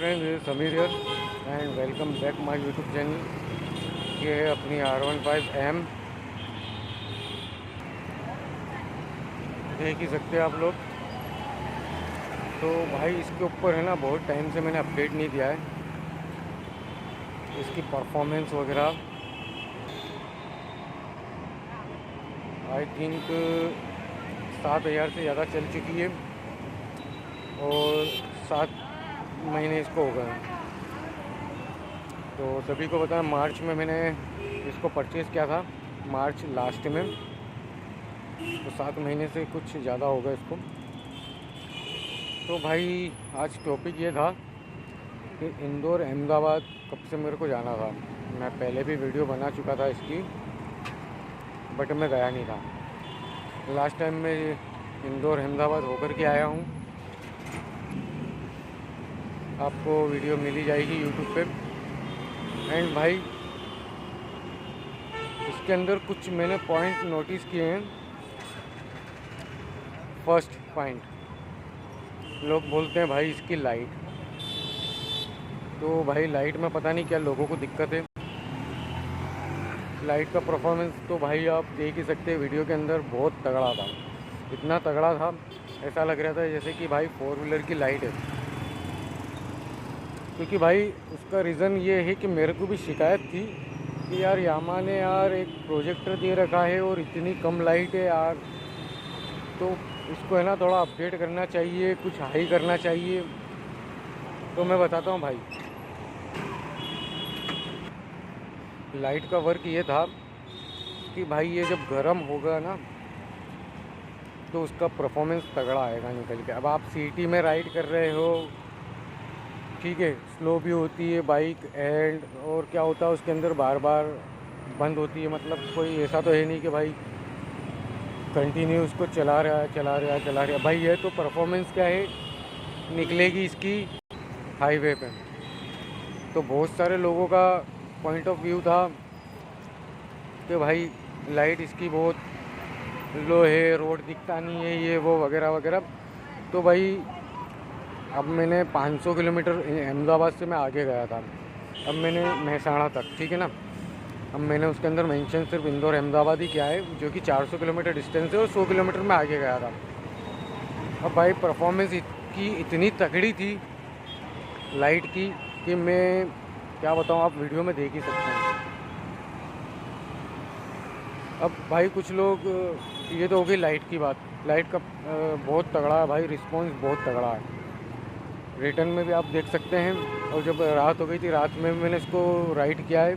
Friends, ये Sameer here and welcome back my YouTube channel. ये है अपनी R15M। देख ही सकते हैं आप लोग। तो भाई इसके ऊपर है ना, बहुत टाइम से मैंने अपडेट नहीं दिया है इसकी परफॉर्मेंस वगैरह। आई थिंक 7,000 से ज़्यादा चल चुकी है और 7 महीने इसको हो गए। तो सभी को पता है, मार्च में मैंने इसको परचेज़ किया था, मार्च लास्ट में। तो 7 महीने से कुछ ज़्यादा हो गया इसको। तो भाई आज टॉपिक ये था कि इंदौर अहमदाबाद कब से मेरे को जाना था। मैं पहले भी वीडियो बना चुका था इसकी, बट मैं गया नहीं था। लास्ट टाइम मैं इंदौर अहमदाबाद होकर के आया हूँ। आपको वीडियो मिली जाएगी यूट्यूब पे। एंड भाई इसके अंदर कुछ मैंने पॉइंट नोटिस किए हैं। फर्स्ट पॉइंट, लोग बोलते हैं भाई इसकी लाइट। तो भाई लाइट में पता नहीं क्या लोगों को दिक्कत है। लाइट का परफॉर्मेंस तो भाई आप देख ही सकते हैं, वीडियो के अंदर बहुत तगड़ा था। इतना तगड़ा था, ऐसा लग रहा था जैसे कि भाई 4 व्हीलर की लाइट है। क्योंकि भाई उसका रीज़न ये है कि मेरे को भी शिकायत थी कि यार यामा ने यार एक प्रोजेक्टर दे रखा है और इतनी कम लाइट है यार। तो इसको है ना थोड़ा अपडेट करना चाहिए, कुछ हाई करना चाहिए। तो मैं बताता हूँ भाई, लाइट का वर्क ये था कि भाई ये जब गर्म होगा ना तो उसका परफॉर्मेंस तगड़ा आएगा निकल के। अब आप सिटी में राइड कर रहे हो, ठीक है, स्लो भी होती है बाइक, एंड और क्या होता है उसके अंदर बार बार बंद होती है। मतलब कोई ऐसा तो है नहीं कि भाई कंटिन्यू उसको चला रहा है भाई। ये तो परफॉर्मेंस क्या है निकलेगी इसकी हाईवे पे। तो बहुत सारे लोगों का पॉइंट ऑफ व्यू था कि भाई लाइट इसकी बहुत लो है, रोड दिखता नहीं है, ये वो वगैरह वगैरह। तो भाई अब मैंने 500 किलोमीटर अहमदाबाद से मैं आगे गया था। अब मैंने महसाणा तक, ठीक है ना। अब मैंने उसके अंदर मेंशन सिर्फ इंदौर अहमदाबाद ही किया है, जो कि 400 किलोमीटर डिस्टेंस है और 100 किलोमीटर में आगे गया था। अब भाई परफॉर्मेंस की इतनी तगड़ी थी लाइट की कि मैं क्या बताऊँ, आप वीडियो में देख ही सकते हैं। अब भाई कुछ लोग, ये तो हो गई लाइट की बात। लाइट का बहुत तगड़ा है भाई, रिस्पॉन्स बहुत तगड़ा है। रिटर्न में भी आप देख सकते हैं। और जब रात हो गई थी, रात में मैंने इसको राइड किया है।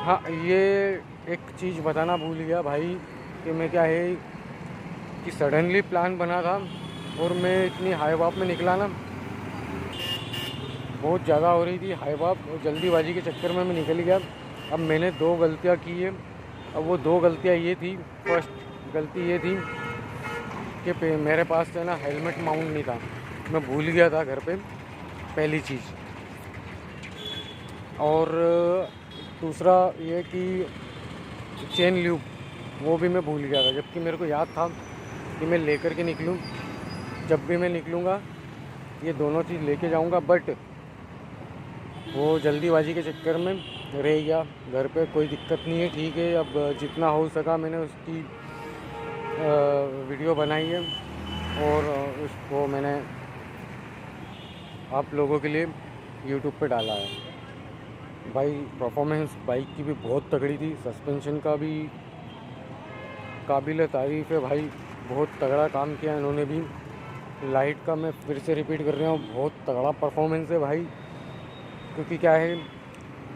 हाँ, ये एक चीज़ बताना भूल गया भाई कि मैं क्या है कि सडनली प्लान बना था और मैं इतनी हाई वाप में निकला ना, बहुत ज़्यादा हो रही थी हाई वाप, और जल्दीबाजी के चक्कर में मैं निकल गया। अब मैंने 2 गलतियाँ की है। अब वो 2 गलतियाँ ये थी, फर्स्ट गलती ये थी कि मेरे पास से ना हेलमेट माउंट नहीं था, मैं भूल गया था घर पे, पहली चीज़। और दूसरा ये कि चेन ल्यूब, वो भी मैं भूल गया था, जबकि मेरे को याद था कि मैं लेकर के निकलूँ। जब भी मैं निकलूँगा ये दोनों चीज़ लेके जाऊँगा, बट वो जल्दीबाजी के चक्कर में रह गया घर पे। कोई दिक्कत नहीं है, ठीक है। अब जितना हो सका मैंने उसकी वीडियो बनाई है और उसको मैंने आप लोगों के लिए यूट्यूब पे डाला है। भाई परफॉर्मेंस बाइक की भी बहुत तगड़ी थी, सस्पेंशन का भी काबिल तारीफ़ है भाई, बहुत तगड़ा काम किया इन्होंने भी। लाइट का मैं फिर से रिपीट कर रहा हूँ, बहुत तगड़ा परफॉर्मेंस है भाई। क्योंकि क्या है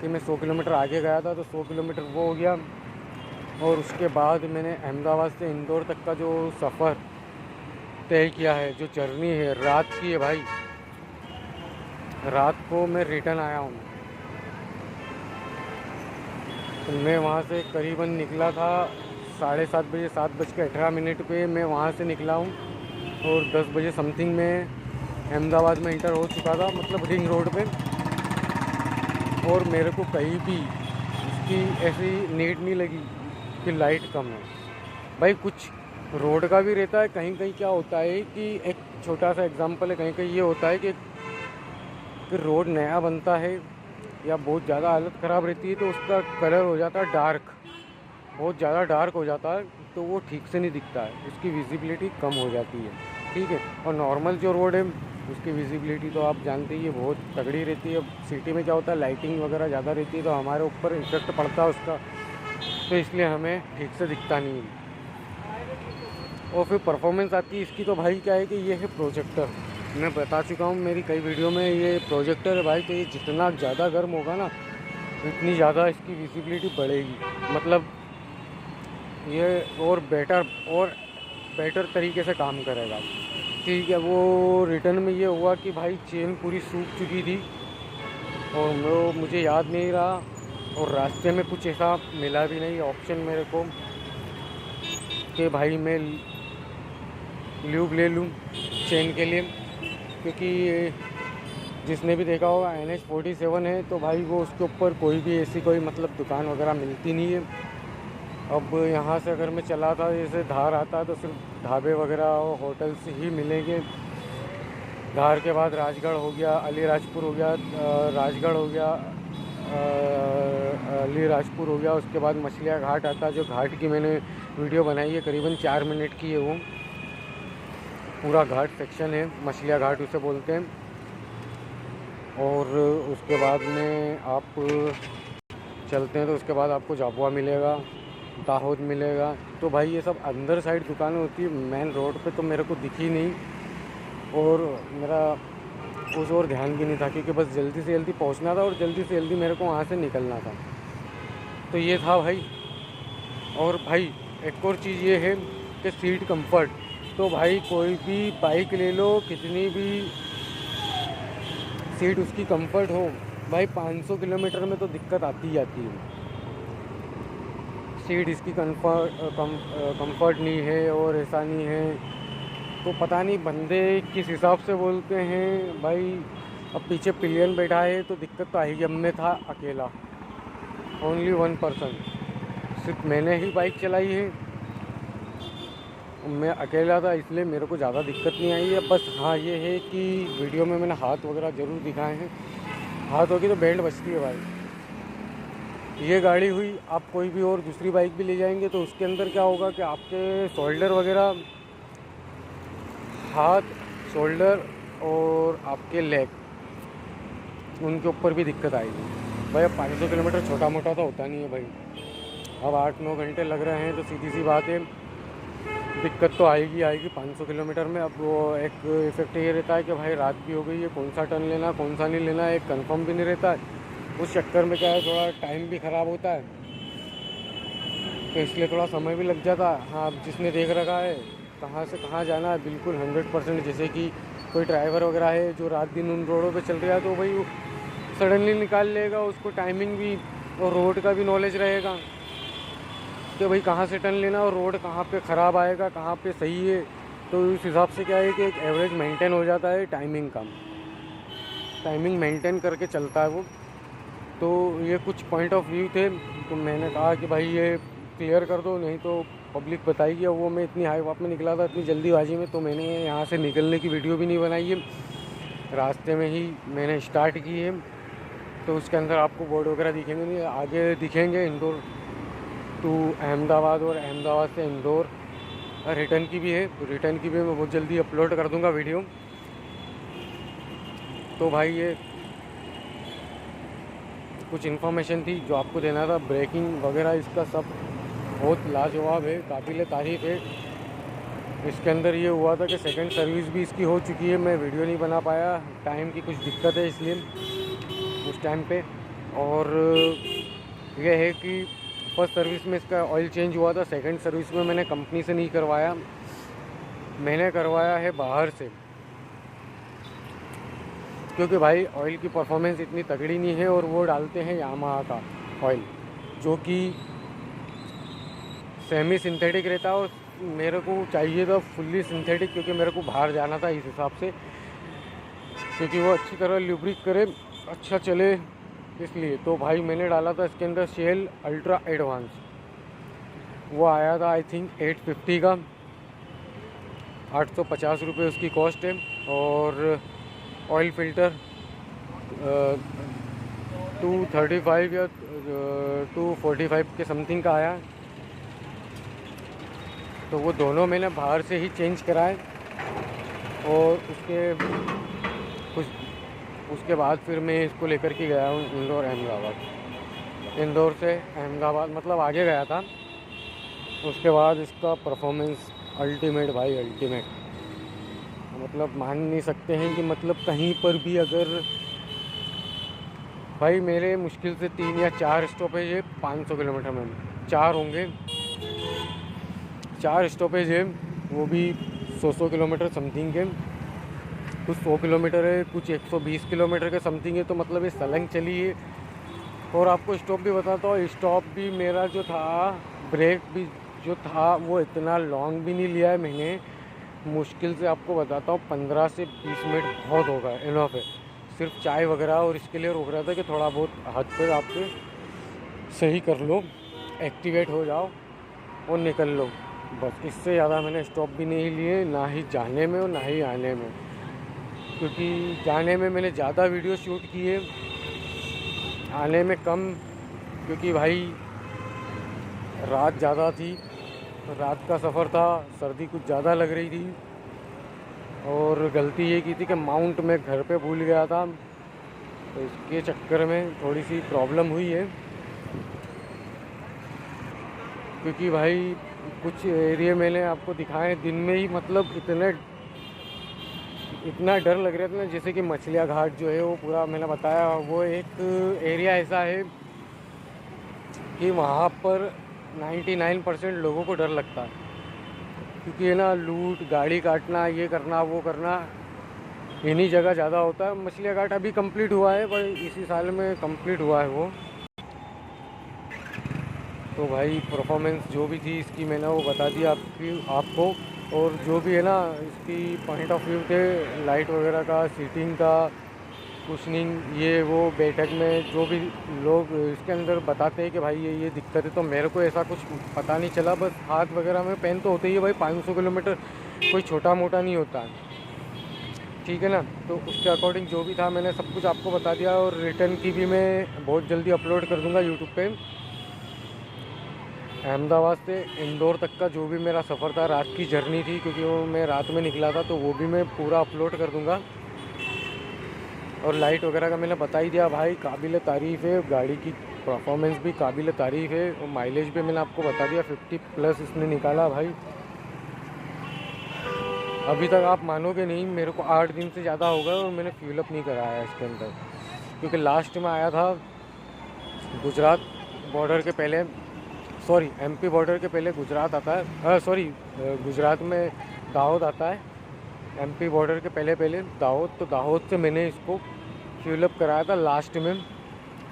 कि मैं 100 किलोमीटर आगे गया था, तो 100 किलोमीटर वो हो गया। और उसके बाद मैंने अहमदाबाद से इंदौर तक का जो सफ़र तय किया है, जो जर्नी है, रात की है भाई। रात को मैं रिटर्न आया हूँ। तो मैं वहाँ से करीबन निकला था 7:30 बजे, 7:18 पे मैं वहाँ से निकला हूँ। और 10 बजे समथिंग में अहमदाबाद में इंटर हो चुका था, मतलब रिंग रोड पे। और मेरे को कहीं भी इसकी ऐसी नीड नहीं लगी कि लाइट कम है। भाई कुछ रोड का भी रहता है, कहीं कहीं क्या होता है कि एक छोटा सा एग्जांपल है, कहीं कहीं ये होता है कि फिर रोड नया बनता है या बहुत ज़्यादा हालत ख़राब रहती है तो उसका कलर हो जाता है डार्क, बहुत ज़्यादा डार्क हो जाता है, तो वो ठीक से नहीं दिखता है, उसकी विजिबिलिटी कम हो जाती है। ठीक है, और नॉर्मल जो रोड है उसकी विजिबिलिटी तो आप जानते ही है बहुत तगड़ी रहती है। अब सिटी में क्या होता है, लाइटिंग वगैरह ज़्यादा रहती है तो हमारे ऊपर इफेक्ट पड़ता है उसका, तो इसलिए हमें ठीक से दिखता नहीं है। और फिर परफॉर्मेंस आती है इसकी, तो भाई क्या है कि ये है प्रोजेक्टर। मैं बता चुका हूँ मेरी कई वीडियो में, ये प्रोजेक्टर है भाई, तो ये जितना ज़्यादा गर्म होगा ना इतनी ज़्यादा इसकी विजिबिलिटी बढ़ेगी, मतलब ये और बेटर तरीके से काम करेगा। ठीक है, वो रिटर्न में ये हुआ कि भाई चेन पूरी सूख चुकी थी और वो मुझे याद नहीं रहा, और रास्ते में कुछ ऐसा मिला भी नहीं ऑप्शन मेरे को कि भाई मैं ल्यूब ले लूँ चेन के लिए, क्योंकि जिसने भी देखा होगा NH47 है तो भाई वो उसके ऊपर कोई भी ऐसी कोई मतलब दुकान वगैरह मिलती नहीं है। अब यहाँ से अगर मैं चला था जैसे धार आता तो सिर्फ ढाबे वगैरह और होटल्स ही मिलेंगे। धार के बाद राजगढ़ हो गया, अलीराजपुर हो गया, राजगढ़ हो गया, अलीराजपुर हो गया, उसके बाद मछलियाँ घाट आता है, जो घाट की मैंने वीडियो बनाई है करीबन 4 मिनट की है, वो पूरा घाट सेक्शन है, मछलियाँ घाट उसे बोलते हैं। और उसके बाद में आप चलते हैं तो उसके बाद आपको झाबुआ मिलेगा, दाहोद मिलेगा। तो भाई ये सब अंदर साइड दुकानें होती है, मेन रोड पे तो मेरे को दिखी नहीं, और मेरा कुछ और ध्यान भी नहीं था क्योंकि बस जल्दी से जल्दी पहुंचना था और जल्दी से जल्दी मेरे को वहाँ से निकलना था। तो ये था भाई। और भाई एक और चीज़ ये है कि सीट कंफर्ट, तो भाई कोई भी बाइक ले लो, कितनी भी सीट उसकी कंफर्ट हो, भाई 500 किलोमीटर में तो दिक्कत आती ही आती है। सीट इसकी कंफर्ट नहीं है और ऐसा नहीं है, तो पता नहीं बंदे किस हिसाब से बोलते हैं भाई। अब पीछे पिलियन बैठा है तो दिक्कत तो आएगी। अब मैं था अकेला, ओनली 1 पर्सन, सिर्फ मैंने ही बाइक चलाई है, मैं अकेला था, इसलिए मेरे को ज़्यादा दिक्कत नहीं आई है। बस हाँ ये है कि वीडियो में मैंने हाथ वगैरह ज़रूर दिखाए हैं, हाथ होगी तो बेल्ट बचती है भाई। ये गाड़ी हुई, आप कोई भी और दूसरी बाइक भी ले जाएंगे तो उसके अंदर क्या होगा कि आपके शोल्डर वगैरह, हाथ, शोल्डर और आपके लेग, उनके ऊपर भी दिक्कत आएगी भाई। अब 500 किलोमीटर छोटा मोटा तो होता नहीं है भाई, अब 8-9 घंटे लग रहे हैं तो सीधी सी बात है दिक्कत तो आएगी 500 किलोमीटर में। अब वो एक इफेक्ट ये रहता है कि भाई रात भी हो गई है, कौन सा टर्न लेना कौन सा नहीं लेना एक कंफर्म भी नहीं रहता है। उस चक्कर में क्या है, थोड़ा टाइम भी ख़राब होता है, तो इसलिए थोड़ा समय भी लग जाता है। हाँ, अब जिसने देख रखा है कहाँ से कहाँ जाना है बिल्कुल 100%, जैसे कि कोई ड्राइवर वगैरह है जो रात दिन उन रोडों पे चल रहा है तो भाई सडनली निकाल लेगा, उसको टाइमिंग भी और रोड का भी नॉलेज रहेगा कि भाई कहाँ से टर्न लेना और रोड कहाँ पे ख़राब आएगा कहाँ पे सही है। तो इस हिसाब से क्या है कि एक एवरेज मेंटेन हो जाता है, टाइमिंग मेंटेन करके चलता है वो। तो ये कुछ पॉइंट ऑफ व्यू थे, तो मैंने कहा कि भाई ये क्लियर कर दो, नहीं तो पब्लिक बताएगी। वो मैं इतनी हाई वाप में निकला था इतनी जल्दीबाजी में, तो मैंने यहाँ से निकलने की वीडियो भी नहीं बनाई है, रास्ते में ही मैंने स्टार्ट की है। तो उसके अंदर आपको बोर्ड वगैरह दिखेंगे नहीं, आगे दिखेंगे इंदौर टू अहमदाबाद और अहमदाबाद से इंदौर, रिटर्न की भी है, तो रिटर्न की भी मैं बहुत जल्दी अपलोड कर दूंगा वीडियो। तो भाई ये कुछ इन्फॉर्मेशन थी जो आपको देना था। ब्रेकिंग वगैरह इसका सब बहुत लाजवाब है, काबिल तारीफ़ है। इसके अंदर ये हुआ था कि सेकंड सर्विस भी इसकी हो चुकी है, मैं वीडियो नहीं बना पाया, टाइम की कुछ दिक्कत है इसलिए उस टाइम पे। और यह है कि फर्स्ट सर्विस में इसका ऑयल चेंज हुआ था, सेकंड सर्विस में मैंने कंपनी से नहीं करवाया, मैंने करवाया है बाहर से, क्योंकि भाई ऑयल की परफॉर्मेंस इतनी तगड़ी नहीं है और वो डालते हैं यामाहा का ऑयल जो कि सेमी सिंथेटिक रहता है, और मेरे को चाहिए था फुल्ली सिंथेटिक, क्योंकि मेरे को बाहर जाना था इस हिसाब से, क्योंकि वो अच्छी तरह ल्यूब्रिक करे, अच्छा चले इसलिए। तो भाई मैंने डाला था इसके अंदर शेल अल्ट्रा एडवांस, वो आया था आई थिंक 850 का, 850 रुपये उसकी कॉस्ट है। और ऑयल फ़िल्टर 235 या 245 के समथिंग का आया। तो वो दोनों मैंने बाहर से ही चेंज कराए और उसके बाद फिर मैं इसको लेकर के गया हूँ इंदौर अहमदाबाद। इंदौर से अहमदाबाद मतलब आगे गया था। उसके बाद इसका परफॉर्मेंस अल्टीमेट भाई, अल्टीमेट। मतलब मान नहीं सकते हैं कि मतलब कहीं पर भी अगर भाई मेरे मुश्किल से 3 या 4 स्टॉपेज है 500 किलोमीटर में, 4 होंगे, 4 स्टॉपेज है, वो भी 100 किलोमीटर समथिंग के। कुछ 100 किलोमीटर है, कुछ 120 किलोमीटर के समथिंग है। तो मतलब ये सलंग चली है। और आपको स्टॉप भी बताता हूँ, स्टॉप भी मेरा जो था, ब्रेक भी जो था, वो इतना लॉन्ग भी नहीं लिया है मैंने। मुश्किल से आपको बताता हूँ 15 से 20 मिनट बहुत होगा, इनफ है। सिर्फ चाय वगैरह और इसके लिए रोक रहा था कि थोड़ा बहुत हाथ पैर आपके सही कर लो, एक्टिवेट हो जाओ और निकल लो, बस। इससे ज़्यादा मैंने स्टॉप भी नहीं लिए, ना ही जाने में और ना ही आने में। क्योंकि जाने में मैंने ज़्यादा वीडियो शूट किए, आने में कम, क्योंकि भाई रात ज़्यादा थी, रात का सफ़र था, सर्दी कुछ ज़्यादा लग रही थी। और गलती ये की थी कि माउंट मैं घर पे भूल गया था, तो इसके चक्कर में थोड़ी सी प्रॉब्लम हुई है। क्योंकि भाई कुछ एरिया मैंने आपको दिखाए दिन में ही, मतलब इतना डर लग रहा था ना। जैसे कि मछलिया घाट जो है वो पूरा मैंने बताया, वो एक एरिया ऐसा है कि वहाँ पर 99% लोगों को डर लगता है। क्योंकि है ना, लूट, गाड़ी काटना, ये करना वो करना, इन्हीं जगह ज़्यादा होता है। मछलिया घाट अभी कंप्लीट हुआ है, पर इसी साल में कंप्लीट हुआ है वो। तो भाई परफॉर्मेंस जो भी थी इसकी मैंने वो बता दिया आपको। और जो भी है ना इसकी पॉइंट ऑफ व्यू थे, लाइट वगैरह का, सीटिंग का, कुशनिंग, ये वो, बैठक में जो भी लोग इसके अंदर बताते हैं कि भाई ये दिक्कत है, तो मेरे को ऐसा कुछ पता नहीं चला। बस हाथ वगैरह में पेन तो होते ही है भाई, 500 किलोमीटर कोई छोटा मोटा नहीं होता, ठीक है ना। तो उसके अकॉर्डिंग जो भी था मैंने सब कुछ आपको बता दिया। और रिटर्न की भी मैं बहुत जल्दी अपलोड कर दूँगा यूट्यूब पे। अहमदाबाद से इंदौर तक का जो भी मेरा सफ़र था, रात की जर्नी थी, क्योंकि वो मैं रात में निकला था, तो वो भी मैं पूरा अपलोड कर दूँगा। और लाइट वगैरह का मैंने बता ही दिया भाई, काबिल तारीफ़ है, गाड़ी की परफॉर्मेंस भी काबिल तारीफ़ है। और माइलेज भी मैंने आपको बता दिया, 50+ इसने निकाला भाई। अभी तक आप मानोगे नहीं, मेरे को 8 दिन से ज़्यादा हो गए और मैंने फ्यूल अप नहीं कराया इसके अंदर। क्योंकि लास्ट में आया था गुजरात बॉर्डर के पहले, सॉरी एमपी बॉर्डर के पहले गुजरात आता है, सॉरी गुजरात में दाहोद आता है, एमपी बॉर्डर के पहले दाहोद। तो दाहोद से मैंने इसको फ्यूल अप कराया था लास्ट में।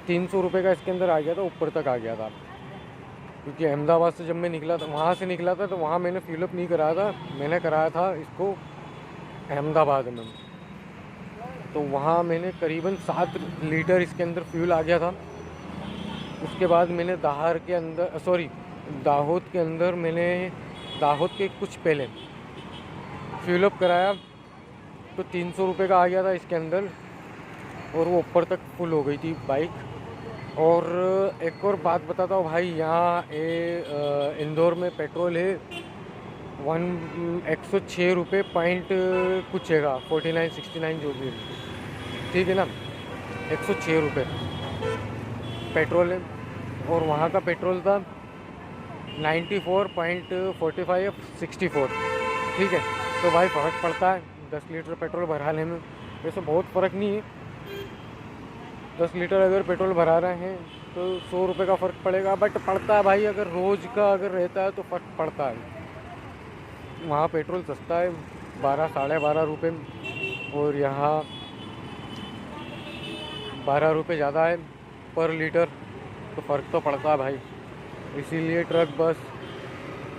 300 रुपये का इसके अंदर आ गया था, ऊपर तक आ गया था। क्योंकि अहमदाबाद से जब मैं निकला था, वहाँ से निकला था, तो वहाँ मैंने फ्यूल अप नहीं कराया था, मैंने कराया था इसको अहमदाबाद में। तो वहाँ मैंने करीबन 7 लीटर इसके अंदर फ्यूल आ गया था। उसके बाद मैंने दाहोद के अंदर मैंने दाहोद के कुछ पहले फ्यूल अप कराया, तो 300 रुपये का आ गया था इसके अंदर। और वो ऊपर तक फुल हो गई थी बाइक। और एक और बात बताता हूँ भाई, यहाँ इंदौर में पेट्रोल है 106 रुपये पॉइंट कुछ है, 49-69 जो भी है, ठीक है ना। 106 रुपये पेट्रोल है। और वहाँ का पेट्रोल था 94.45-64, ठीक है। तो भाई फ़र्क पड़ता है 10 लीटर पेट्रोल भराने में। वैसे बहुत फ़र्क नहीं है, 10 लीटर अगर पेट्रोल भरा रहे हैं तो 100 रुपये का फ़र्क पड़ेगा, बट पड़ता है भाई। अगर रोज़ का अगर रहता है तो फ़र्क पड़ता है। वहाँ पेट्रोल सस्ता है 12-12.5 रुपये, और यहाँ 12 रुपये ज़्यादा है पर लीटर, तो फ़र्क तो पड़ता है भाई। इसीलिए ट्रक, बस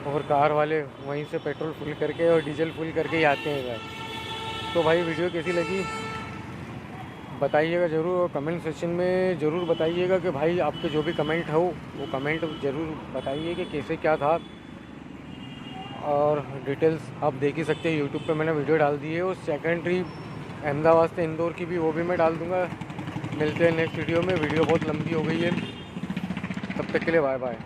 और कार वाले वहीं से पेट्रोल फुल करके और डीजल फुल करके ही आते हैं भाई। तो भाई वीडियो कैसी लगी बताइएगा ज़रूर, और कमेंट सेक्शन में ज़रूर बताइएगा कि भाई आपके जो भी कमेंट हो वो कमेंट ज़रूर बताइए कि कैसे क्या था। और डिटेल्स आप देख ही सकते हैं, यूट्यूब पे मैंने वीडियो डाल दी है। और सेकेंडरी अहमदाबाद से इंदौर की भी, वो भी मैं डाल दूँगा। मिलते हैं नेक्स्ट वीडियो में। वीडियो बहुत लंबी हो गई है, तब तक के लिए बाय बाय।